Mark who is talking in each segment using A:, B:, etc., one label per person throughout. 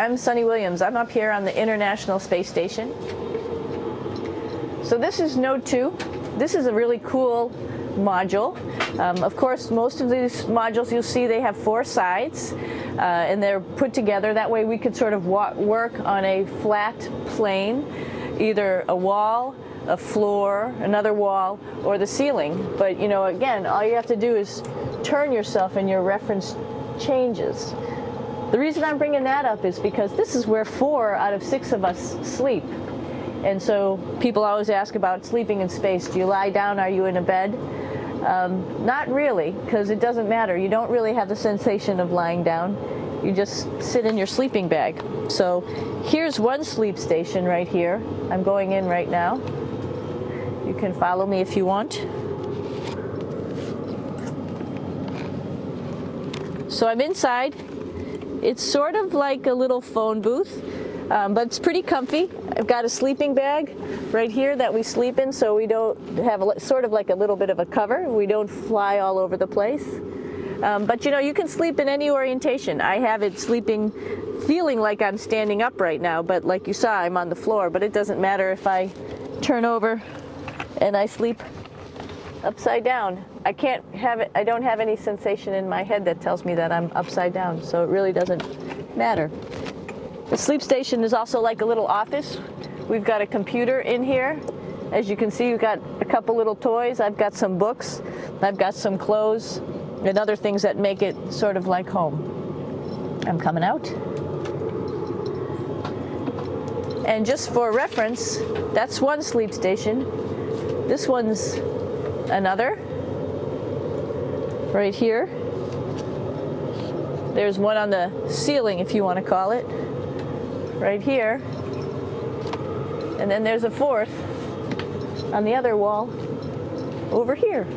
A: I'm Suni Williams. I'm up here on the International Space Station. So this is Node 2. This is a really cool module. Of course, most of these modules you'll see they have 4 sides, and they're put together. That way we could sort of work on a flat plane, either a wall, a floor, another wall, or the ceiling. But you know, again, all you have to do is turn yourself and your reference changes. The reason I'm bringing that up is because this is where 4 out of 6 of us sleep. And so people always ask about sleeping in space. Do you lie down? Are you in a bed? Not really, because it doesn't matter. You don't really have the sensation of lying down. You just sit in your sleeping bag. So here's one sleep station right here. I'm going in right now. You can follow me if you want. So I'm inside. It's sort of like a little phone booth, but it's pretty comfy. I've got a sleeping bag right here that we sleep in, so we don't have sort of like a little bit of a cover. We don't fly all over the place. But you know, you can sleep in any orientation. I have it sleeping, feeling like I'm standing up right now, but like you saw, I'm on the floor. But it doesn't matter if I turn over and I sleep upside down. I can't have it. I don't have any sensation in my head that tells me that I'm upside down, so it really doesn't matter. The sleep station is also like a little office. We've got a computer in here. As you can see, we've got a couple little toys. I've got some books. I've got some clothes and other things that make it sort of like home. I'm coming out. And just for reference, that's one sleep station. This one's another. Right here. There's one on the ceiling, if you want to call it. Right here. And then there's a 4th on the other wall over here.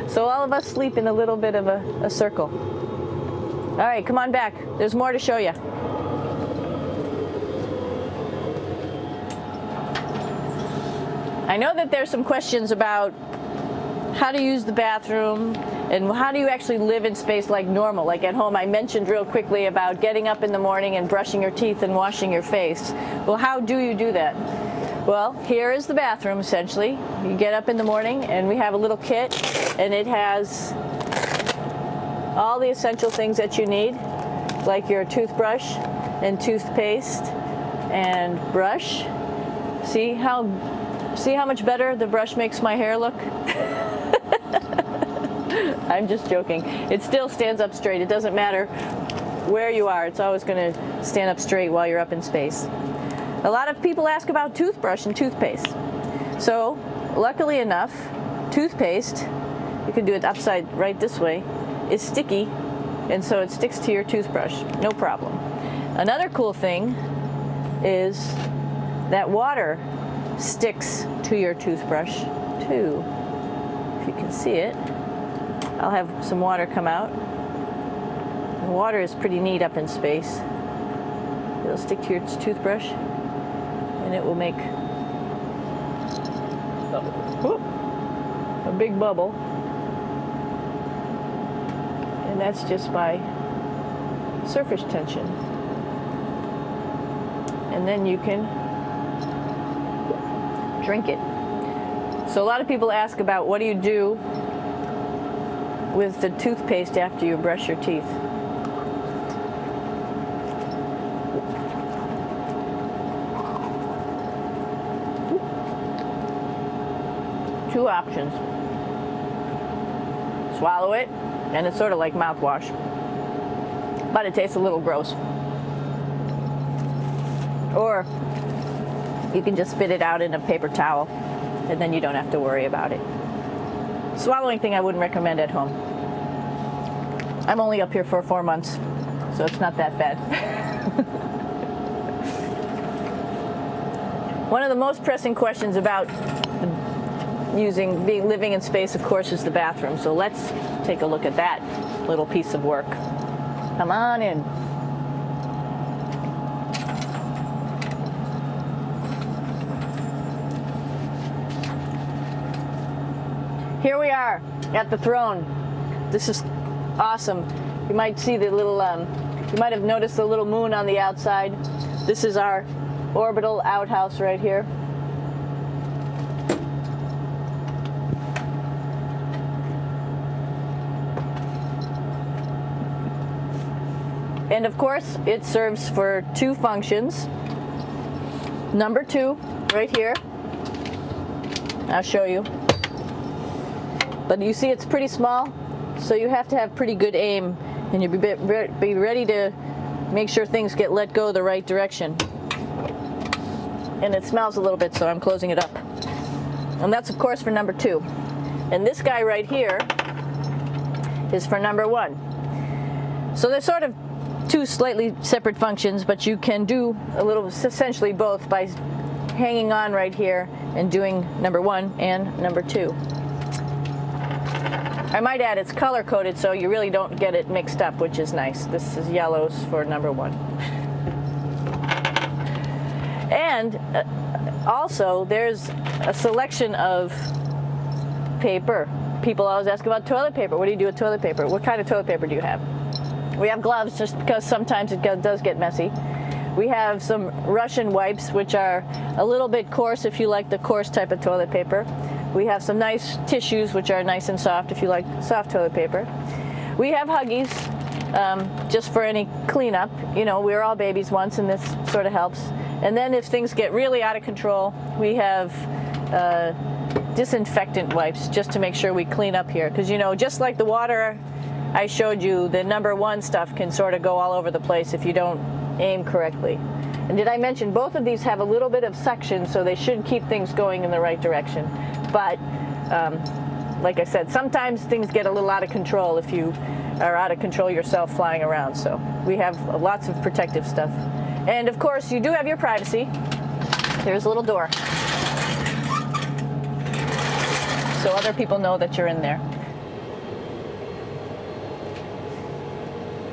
A: So all of us sleep in a little bit of a circle. All right, come on back. There's more to show you. I know that there's some questions about how to use the bathroom and how do you actually live in space like normal, like at home. I mentioned real quickly about getting up in the morning and brushing your teeth and washing your face. Well, how do you do that? Well, here is the bathroom, essentially. You get up in the morning and we have a little kit, and it has all the essential things that you need, like your toothbrush and toothpaste and brush. See how much better the brush makes my hair look? I'm just joking. It still stands up straight. It doesn't matter where you are. It's always going to stand up straight while you're up in space. A lot of people ask about toothbrush and toothpaste. So, luckily enough, toothpaste, you can do it upside right this way, is sticky, and so it sticks to your toothbrush. No problem. Another cool thing is that water sticks to your toothbrush too. If you can see it. I'll have some water come out. The water is pretty neat up in space. It'll stick to your toothbrush and it will make a big bubble. And that's just by surface tension. And then you can drink it. So a lot of people ask about what do you do with the toothpaste after you brush your teeth. Two options. Swallow it, and it's sort of like mouthwash, but it tastes a little gross. Or you can just spit it out in a paper towel, and then you don't have to worry about it. Swallowing thing I wouldn't recommend at home. I'm only up here for 4 months, so it's not that bad. One of the most pressing questions about living in space, of course, is the bathroom. So let's take a look at that little piece of work. Come on in. Here we are at the throne. This is awesome. You might see the little You might have noticed the little moon on the outside. This is our orbital outhouse right here. And of course, it serves for two functions. Number 2, right here. I'll show you. But you see it's pretty small, so you have to have pretty good aim, and you'll be ready to make sure things get let go the right direction. And it smells a little bit, so I'm closing it up. And that's of course for number 2. And this guy right here is for number 1. So they're sort of two slightly separate functions, but you can do a little, essentially both, by hanging on right here and doing number 1 and number 2. I might add it's color coded, so you really don't get it mixed up, which is nice. This is yellows for number 1. And also there's a selection of paper. People always ask about toilet paper. What do you do with toilet paper? What kind of toilet paper do you have? We have gloves, just because sometimes it does get messy. We have some Russian wipes, which are a little bit coarse if you like the coarse type of toilet paper. We have some nice tissues, which are nice and soft if you like soft toilet paper. We have Huggies, just for any cleanup. You know, we were all babies once, and this sort of helps. And then if things get really out of control, we have disinfectant wipes, just to make sure we clean up here. Because, you know, just like the water I showed you, the number 1 stuff can sort of go all over the place if you don't aim correctly. And did I mention both of these have a little bit of suction, so they should keep things going in the right direction. But like I said, sometimes things get a little out of control if you are out of control yourself flying around. So we have lots of protective stuff. And of course, you do have your privacy. There's a little door, so other people know that you're in there.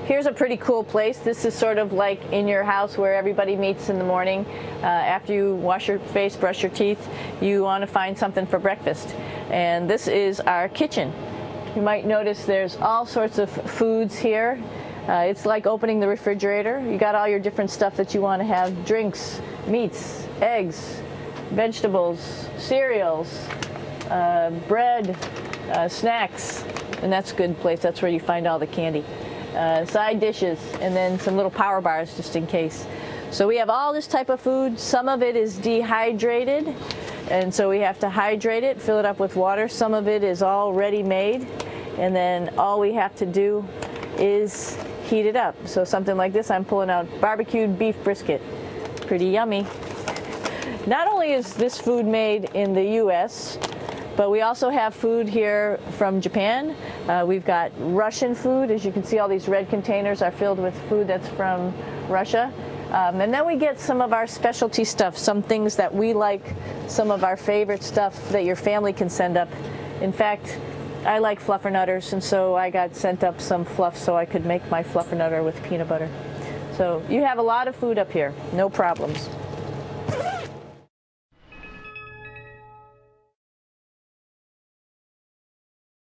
A: Here's a pretty cool place. This is sort of like in your house where everybody meets in the morning. After you wash your face, brush your teeth, you want to find something for breakfast. And this is our kitchen. You might notice there's all sorts of foods here. It's like opening the refrigerator. You got all your different stuff that you want to have: drinks, meats, eggs, vegetables, cereals, bread, snacks. And that's a good place. That's where you find all the candy. Side dishes, and then some little power bars just in case. So we have all this type of food. Some of it is dehydrated, and so we have to hydrate it, fill it up with water. Some of it is already made, and then all we have to do is heat it up. So something like this, I'm pulling out barbecued beef brisket. Pretty yummy. Not only is this food made in the US, but we also have food here from Japan. We've got Russian food. As you can see, all these red containers are filled with food that's from Russia. And then we get some of our specialty stuff, some things that we like, some of our favorite stuff that your family can send up. In fact, I like fluffernutters, and so I got sent up some fluff so I could make my fluffernutter with peanut butter. So you have a lot of food up here, no problems.